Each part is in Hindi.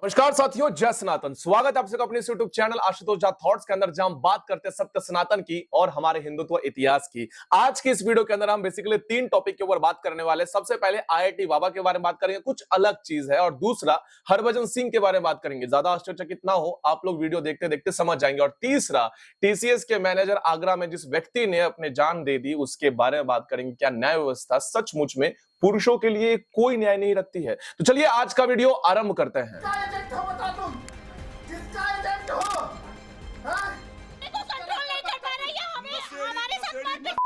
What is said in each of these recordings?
नमस्कार साथियों, जय सनातन। स्वागत है आप सबका अपने YouTube channel Ashutosh Jha thoughts के अंदर, जहां हम बात करते हैं सत्य सनातन की और हमारे हिंदुत्व इतिहास की। आज की इस वीडियो के अंदर हम बेसिकली 3 टॉपिक के ऊपर बात करने वाले हैं। सबसे पहले आईआईटी बाबा के बारे में बात करेंगे, कुछ अलग चीज है, और दूसरा हरभजन सिंह के बारे में बात करेंगे। ज्यादा आश्चर्यचकित ना हो, आप लोग वीडियो देखते देखते समझ जाएंगे। और तीसरा, टीसीएस के मैनेजर आगरा में जिस व्यक्ति ने अपने जान दे दी, उसके बारे में बात करेंगे। क्या न्याय व्यवस्था सचमुच में पुरुषों के लिए कोई न्याय नहीं रखती है? तो चलिए आज का वीडियो आरंभ करते हैं। किसका एजेंट हो बता तुम? किसका एजेंट हो? हाँ? को कंट्रोल नहीं कर पा रही है हमें हमारे सम्मान पे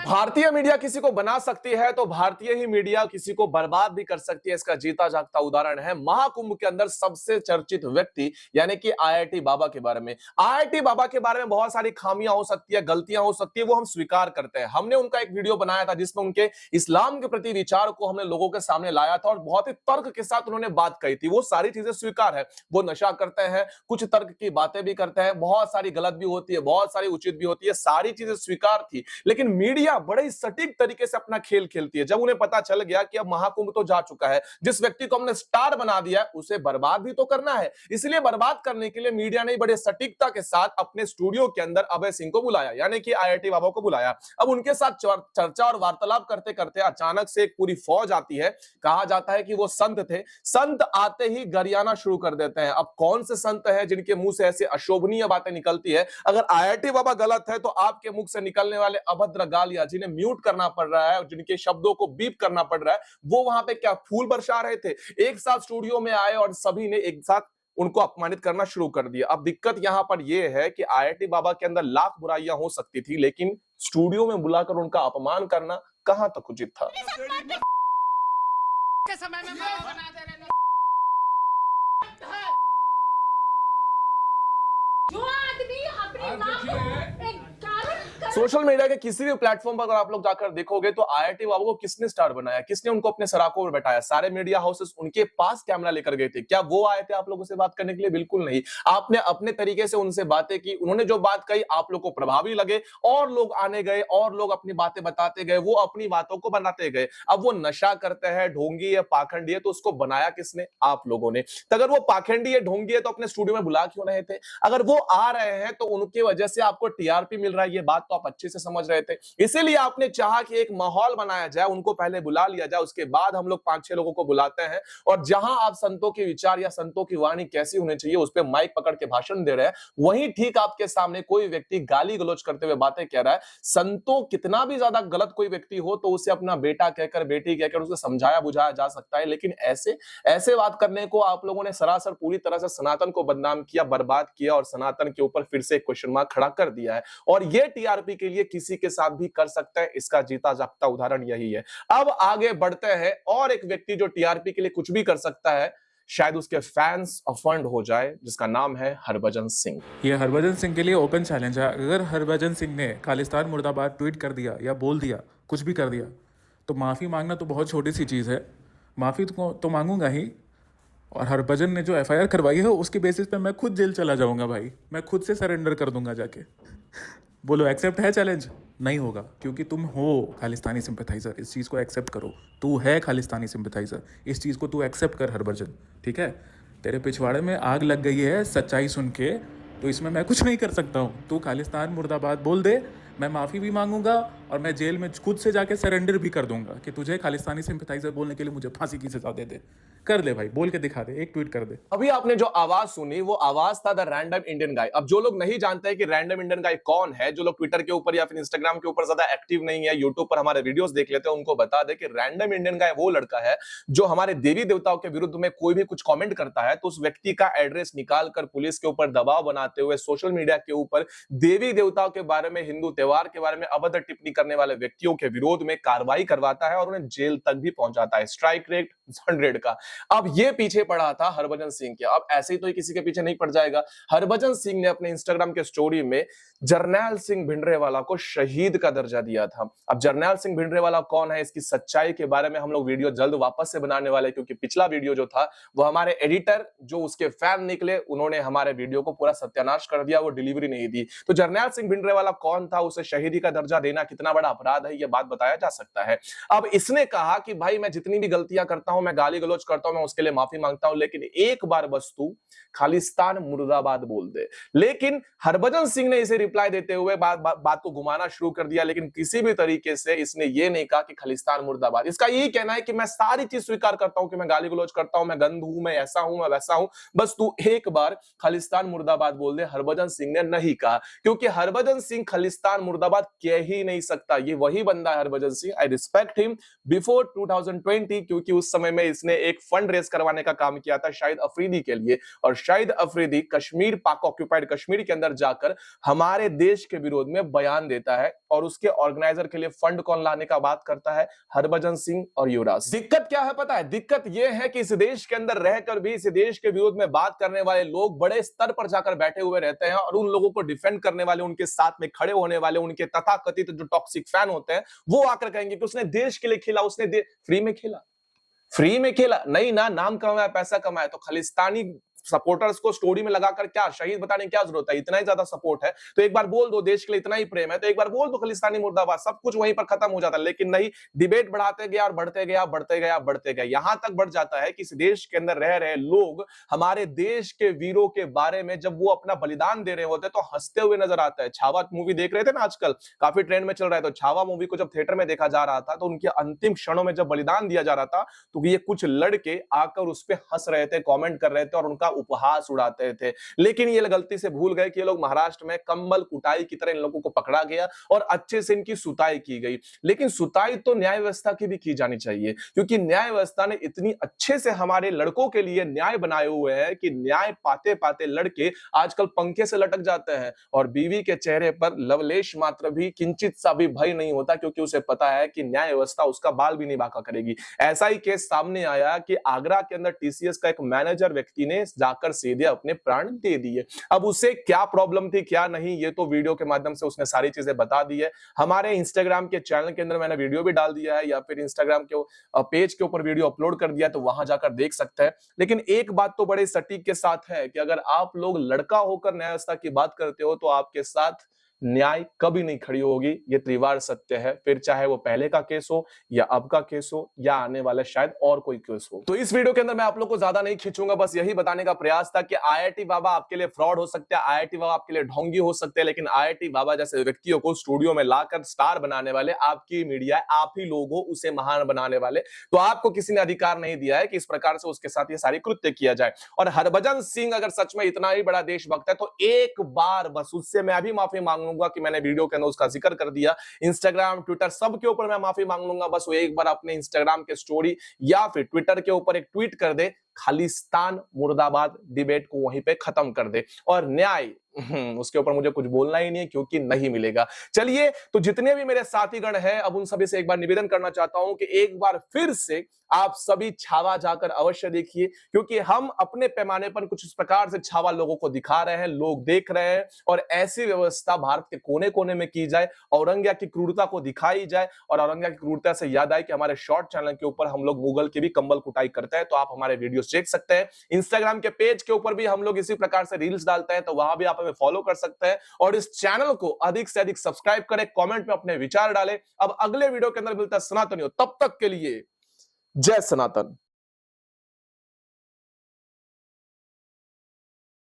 भारतीय मीडिया किसी को बना सकती है तो भारतीय ही मीडिया किसी को बर्बाद भी कर सकती है। इसका जीता जागता उदाहरण है महाकुंभ के अंदर सबसे चर्चित व्यक्ति, यानी कि आईआईटी बाबा के बारे में। आईआईटी बाबा के बारे में बहुत सारी खामियां हो सकती है, गलतियां हो सकती है, वो हम स्वीकार करते हैं। हमने उनका एक वीडियो बनाया था जिसमें उनके इस्लाम के प्रति विचार को हमने लोगों के सामने लाया था और बहुत ही तर्क के साथ उन्होंने बात कही थी। वो सारी चीजें स्वीकार है। वो नशा करते हैं, कुछ तर्क की बातें भी करते हैं, बहुत सारी गलत भी होती है, बहुत सारी उचित भी होती है, सारी चीजें स्वीकार थी। लेकिन मीडिया बड़े ही सटीक तरीके से अपना खेल खेलती है। जब उन्हें पता चल गया कि अब महाकुंभ तो जा चुका है, जिस व्यक्ति को हमने स्टार बना दिया है उसे बर्बाद भी तो करना है। इसलिए बर्बाद करने के लिए मीडिया ने बड़े सटीकता के साथ अपने स्टूडियो के अंदर अभय सिंह को बुलाया, यानी कि आईआईटी बाबा को बुलाया। अब उनके साथ चर्चा और वार्तालाप करते करते अचानक से एक पूरी फौज आती है। कहा जाता है कि वो संत थे। संत आते ही गरियाना शुरू कर देते हैं। अब कौन से संत हैं जिनके मुंह से ऐसे अशोभनीय बातें निकलती है? अगर आईआईटी बाबा गलत है तो आपके मुख से निकलने वाले अभद्र गालियां, जिन्हें म्यूट करना पड़ रहा है और जिनके शब्दों को बीप करना पड़ रहा है, वो वहां पे क्या फूल बरसा रहे थे? एक साथ स्टूडियो में आए और सभी ने एक साथ उनको अपमानित करना शुरू कर दिया। अब दिक्कत यहां पर यह है कि आईआईटी बाबा के अंदर लाख बुराइयां हो सकती थी, लेकिन स्टूडियो में बुलाकर उनका अपमान करना कहां तक उचित था? के समय में माँ बना दे रहे जो आदमी अपनी माँ को एक कारण सोशल मीडिया के किसी भी प्लेटफॉर्म पर अगर आप लोग जाकर देखोगे तो आईआईटी बाबा को किसने स्टार बनाया, किसने उनको अपने सराखों पर बैठाया? सारे मीडिया हाउसेस उनके पास कैमरा लेकर गए थे। क्या वो आए थे आप लोगों से बात करने के लिए? बिल्कुल नहीं। आपने अपने तरीके से उनसे बातें की, उन्होंने जो बात कही आप लोग को प्रभावी लगे, और लोग आने गए और लोग अपनी बातें बताते गए, वो अपनी बातों को बनाते गए। अब वो नशा करते हैं, ढोंगी है, पाखंडी है, तो उसको बनाया किसने? आप लोगों ने। तो अगर वो पाखंडी है, ढोंगी है, तो अपने स्टूडियो में बुला क्यों रहे थे? अगर वो आ रहे हैं तो उनकी वजह से आपको टीआरपी मिल रहा है, ये बात तो आप अच्छे से समझ रहे थे। इसीलिए आपने चाहा कि एक माहौल बनाया जाए, उनको पहले बुला लिया जाए, उसके बाद हम लोग 5-6 लोगों को बुलाते हैं, और जहां आप संतों के विचार या संतों की वाणी कैसी होनी चाहिए उस पर माइक पकड़ के भाषण दे रहे हैं, वहीं ठीक आपके सामने कोई व्यक्ति गाली गलौज करते हुए बातें कह रहा है। संतों कितना भी ज्यादा गलत कोई व्यक्ति हो तो उसे अपना बेटा कहकर, बेटी कहकर उसे समझाया बुझाया जा सकता है, लेकिन ऐसे ऐसे बात करने को आप लोगों ने सरासर पूरी तरह से सनातन को बदनाम किया, बर्बाद किया, और सनातन के ऊपर फिर से क्वेश्चन मार्क खड़ा कर दिया है। और ये टीआरपी के लिए किसी के साथ भी कर सकता है। इसका जीता जागता उदाहरण यही है। अब आगे बढ़ते हैं, और एक व्यक्ति जो टीआरपी के लिए कुछ भी कर सकता है, शायद उसके फैंस अफंड हो जाए, जिसका नाम है हरभजन सिंह। ये हरभजन सिंह के लिए ओपन चैलेंज है। अगर हरभजन सिंह ने खालिस्तान मुर्दाबाद ट्वीट कर दिया या बोल दिया, कुछ भी कर दिया, तो माफ़ी मांगना तो बहुत छोटी सी चीज़ है। माफ़ी तो मांगूंगा ही, और हरभजन ने जो एफआईआर करवाई है उसकी बेसिस पे मैं खुद जेल चला जाऊंगा भाई। मैं खुद से सरेंडर कर दूंगा जाके। बोलो एक्सेप्ट है चैलेंज? नहीं होगा, क्योंकि तुम हो खालिस्तानी सिंपैथाइजर। इस चीज़ को एक्सेप्ट करो। तू है खालिस्तानी सिंपैथाइजर, इस चीज़ को तू एक्सेप्ट कर हरभजन, ठीक है? तेरे पिछवाड़े में आग लग गई है सच्चाई सुन के, तो इसमें मैं कुछ नहीं कर सकता हूँ। तू खालिस्तान मुर्दाबाद बोल दे, मैं माफ़ी भी मांगूंगा, और मैं जेल में खुद से जाके सरेंडर भी कर दूंगा कि तुझे खालिस्तानी सिंपैथाइजर बोलने के लिए मुझे फांसी की सजा दे दे। कर दे भाई, बोल के दिखा दे, एक ट्वीट कर दे। अभी आपने जो आवाज सुनी वो आवाज था द रैंडम इंडियन गाय। अब जो लोग नहीं जानते हैं कि रैंडम इंडियन गाय कौन है, जो लोग ट्विटर के ऊपर या फिर इंस्टाग्राम के ऊपर ज्यादा एक्टिव नहीं है, यूट्यूब पर हमारे वीडियोस देख लेते हैं, उनको बता दे कि रैंडम इंडियन गाय वो लड़का है जो हमारे देवी देवताओं के विरुद्ध में कोई भी कुछ कमेंट करता है तो उस व्यक्ति का एड्रेस निकालकर पुलिस के ऊपर दबाव बनाते हुए सोशल मीडिया के ऊपर देवी देवताओं के बारे में, हिंदू त्योहार के बारे में अभद्र टिप्पणी करने वाले व्यक्तियों के विरोध में कार्रवाई करवाता है और उन्हें जेल तक भी पहुंचाता है। स्ट्राइक रेट 100 का। अब ये पीछे पड़ा था हरभजन सिंह के। अब ऐसे ही तो किसी के पीछे नहीं पड़ जाएगा। हरभजन सिंह ने अपने इंस्टाग्राम के स्टोरी में जरनैल सिंह भिंडरेवाला को शहीद का दर्जा दिया था। अब जरनैल सिंह भिंडरेवाला कौन है, इसकी सच्चाई के बारे में हम लोग वीडियो जल्द वापस से बनाने वाले हैं, क्योंकि पिछला वीडियो जो था वो हमारे एडिटर जो उसके फैन निकले, उन्होंने हमारे वीडियो को पूरा सत्यानाश कर दिया, वो डिलीवरी नहीं दी। तो जरनैल सिंह भिंडरेवाला कौन था, उसे शहीदी का दर्जा देना कितना बड़ा अपराध है, यह बात बताया जा सकता है। अब इसने कहा कि भाई मैं जितनी भी गलतियां करता हूं, मैं गाली गलौज करता हूं, करता हूं, मैं उसके लिए माफी मांगता हूं, लेकिन एक बार बस तू खालिस्तान मुर्दाबाद बोल दे। लेकिन हरभजन सिंह ने इसे रिप्लाई देते हुए बात को घुमाना शुरू कर दिया, लेकिन किसी भी तरीके से इसने ये नहीं कहा कि खालिस्तान मुर्दाबाद। इसका यही कहना है कि मैं सारी चीज स्वीकार करता हूं, कि मैं गाली गलौज करता हूं, मैं गंद हूं, मैं ऐसा हूं, मैं वैसा हूं, बस तू एक बार खालिस्तान मुर्दाबाद बोल दे। हरभजन सिंह ने नहीं कहा, क्योंकि हरभजन सिंह खालिस्तान मुर्दाबाद कह ही नहीं सकता। ये वही बंदा है Harbhajan Singh, I respect him before 2020, क्योंकि उस समय में इसने एक फंड रेज करवाने का काम किया था शाहिद अफरीदी के लिए, और शाहिद अफरीदी कश्मीर, पाक ऑक्यूपाइड कश्मीर के अंदर जाकर हमारे देश के विरोध में बयान देता है, और उसके ऑर्गेनाइजर के लिए फंड कौन लाने का बात करता है? हरभजन सिंह और युवराज। दिक्कत क्या है पता है? दिक्कत यह है कि इस देश के अंदर रहकर भी इस देश के विरोध में बात करने वाले लोग बड़े स्तर पर जाकर बैठे हुए रहते हैं, और उन लोगों को डिफेंड करने वाले, उनके साथ में खड़े होने वाले, उनके तथाकथित जो टॉक्सिक फैन होते हैं, वो आकर कहेंगे कि उसने देश के लिए खेला, उसने फ्री में खेला। फ्री में खेला नहीं ना, नाम कमाया, पैसा कमाया। तो खालिस्तानी सपोर्टर्स को स्टोरी में लगाकर क्या शहीद बताने की क्या जरूरत है? इतना ही ज्यादा सपोर्ट है तो एक बार बोल दो, देश के लिए इतना ही प्रेम है तो एक बार बोल दो खालिस्तानी मुर्दाबाद, सब कुछ वहीं पर खत्म हो जाता है। लेकिन नहीं, डिबेट बढ़ाते गया और बढ़ते गया, बढ़ते गया, बढ़ते गया, यहां तक बढ़ जाता है कि इस देश के अंदर रह रहे लोग हमारे देश के वीरों के बारे में जब वो अपना बलिदान दे रहे होते तो हंसते हुए नजर आता है। छावा मूवी देख रहे थे ना, आजकल काफी ट्रेंड में चल रहा है, तो छावा मूवी को जब थिएटर में देखा जा रहा था तो उनके अंतिम क्षणों में जब बलिदान दिया जा रहा था तो ये कुछ लड़के आकर उस पर हंस रहे थे, कॉमेंट कर रहे थे और उनका उपहास उड़ाते थे। लेकिन ये गलती से भूल गए कि ये लोग महाराष्ट्र में कंबल कुटाई की तरह इन लोगों को पकड़ा गया और अच्छे से इनकी सुताई की गई। लेकिन सुताई तो न्याय व्यवस्था की भी की जानी चाहिए, क्योंकि न्याय व्यवस्था ने इतनी अच्छे से हमारे लड़कों के लिए न्याय बनाए हुए हैं कि न्याय पाते पाते लड़के आजकल पंखे से लटक जाते हैं और बीवी के चेहरे पर लवलेश मात्र भी, किंचित सा भी भय नहीं होता, क्योंकि उसे पता है कि न्याय व्यवस्था उसका बाल भी नहीं बांका करेगी। ऐसा ही केस सामने आया कि आगरा के अंदर टीसीएस का एक मैनेजर व्यक्ति ने जाकर सीधे अपने प्राण दे दिए। अब उसे क्या प्रॉब्लम थी क्या नहीं, ये तो वीडियो के माध्यम से उसने सारी चीजें बता दी है। हमारे इंस्टाग्राम के चैनल के अंदर मैंने वीडियो भी डाल दिया है, या फिर इंस्टाग्राम के पेज के ऊपर वीडियो अपलोड कर दिया, तो वहां जाकर देख सकते हैं। लेकिन एक बात तो बड़े सटीक के साथ है कि अगर आप लोग लड़का होकर न्याय व्यवस्था की बात करते हो तो आपके साथ न्याय कभी नहीं खड़ी होगी। ये त्रिवार सत्य है, फिर चाहे वो पहले का केस हो या अब का केस हो या आने वाला शायद और कोई केस हो। तो इस वीडियो के अंदर मैं आप लोग को ज्यादा नहीं खींचूंगा, बस यही बताने का प्रयास था कि आईआईटी बाबा आपके लिए फ्रॉड हो सकते हैं, आईआईटी बाबा आपके लिए ढोंगी हो सकते हैं, लेकिन आईआईटी बाबा जैसे व्यक्तियों को स्टूडियो में लाकर स्टार बनाने वाले आपकी मीडिया, आप ही लोग हो उसे महान बनाने वाले। तो आपको किसी ने अधिकार नहीं दिया है कि इस प्रकार से उसके साथ ये सारी कृत्य किया जाए। और हरभजन सिंह अगर सच में इतना ही बड़ा देशभक्त है तो एक बार बस उससे मैं भी माफी मांग लूंगा कि मैंने वीडियो के अंदर उसका जिक्र कर दिया। इंस्टाग्राम, ट्विटर सब के ऊपर मैं माफी मांग लूंगा, बस वो एक बार अपने इंस्टाग्राम के स्टोरी या फिर ट्विटर के ऊपर एक ट्वीट कर दे, खालिस्तान मुर्दाबाद डिबेट को वहीं पे खत्म कर दे, और न्याय उसके ऊपर मुझे कुछ बोलना ही नहीं है, क्योंकि नहीं मिलेगा। चलिए, तो जितने भी मेरे साथीगण हैं, अब उन सभी से एक बार निवेदन करना चाहता हूं कि एक बार फिर से आप सभी छावा जाकर अवश्य देखिए, क्योंकि हम अपने पैमाने पर कुछ इस प्रकार से छावा लोगों को दिखा रहे हैं, लोग देख रहे हैं, और ऐसी व्यवस्था भारत के कोने कोने में की जाए, औरंगिया की क्रूरता को दिखाई जाए। और औरंगिया की क्रूरता से याद आए कि हमारे शॉर्ट चैनल के ऊपर हम लोग मुगल की भी कंबल कुटाई करते हैं, तो आप हमारे वीडियो देख सकते हैं। इंस्टाग्राम के पेज के ऊपर भी हम लोग इसी प्रकार से रील्स डालते हैं, तो वहां भी आप हमें फॉलो कर सकते हैं। और इस चैनल को अधिक से अधिक सब्सक्राइब करें, कमेंट में अपने विचार डालें। अब अगले वीडियो के अंदर मिलता है सनातनियों, तब तक के लिए जय सनातन।